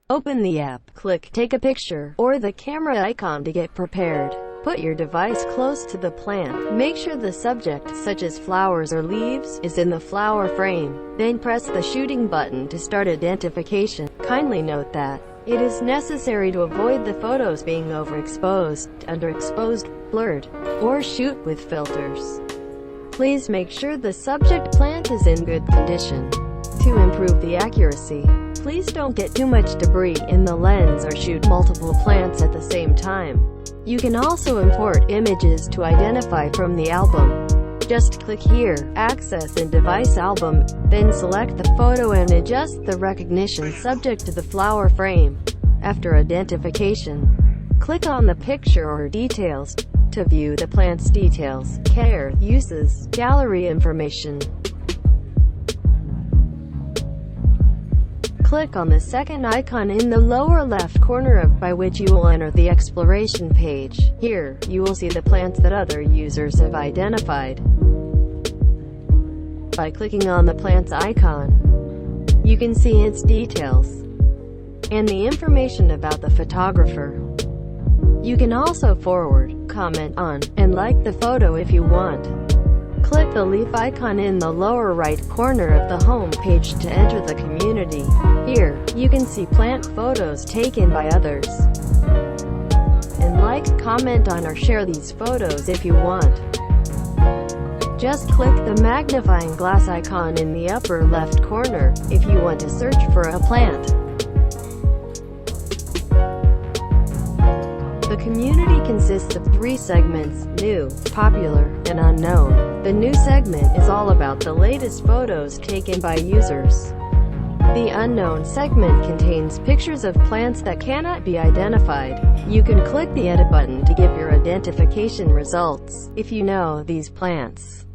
Open the app, click Take a Picture, or the camera icon to get prepared. Put your device close to the plant. Make sure the subject, such as flowers or leaves, is in the flower frame. Then press the shooting button to start identification. Kindly note that it is necessary to avoid the photos being overexposed, underexposed, blurred, or shoot with filters. Please make sure the subject plant is in good condition. To improve the accuracy, please don't get too much debris in the lens or shoot multiple plants at the same time. You can also import images to identify from the album. Just click here, Access in Device Album, then select the photo and adjust the recognition subject to the flower frame. After identification, click on the picture or details to view the plant's details, care, uses, gallery information. Click on the second icon in the lower left corner by which you will enter the exploration page. Here, you will see the plants that other users have identified. By clicking on the plant's icon, you can see its details and the information about the photographer. You can also forward, comment on, and like the photo if you want. Click the leaf icon in the lower right corner of the home page to enter the community. Here, you can see plant photos taken by others. And like, comment on, or share these photos if you want. Just click the magnifying glass icon in the upper left corner if you want to search for a plant. The community consists of 3 segments: new, popular, and unknown. The new segment is all about the latest photos taken by users. The unknown segment contains pictures of plants that cannot be identified. You can click the Edit button to give your identification results if you know these plants.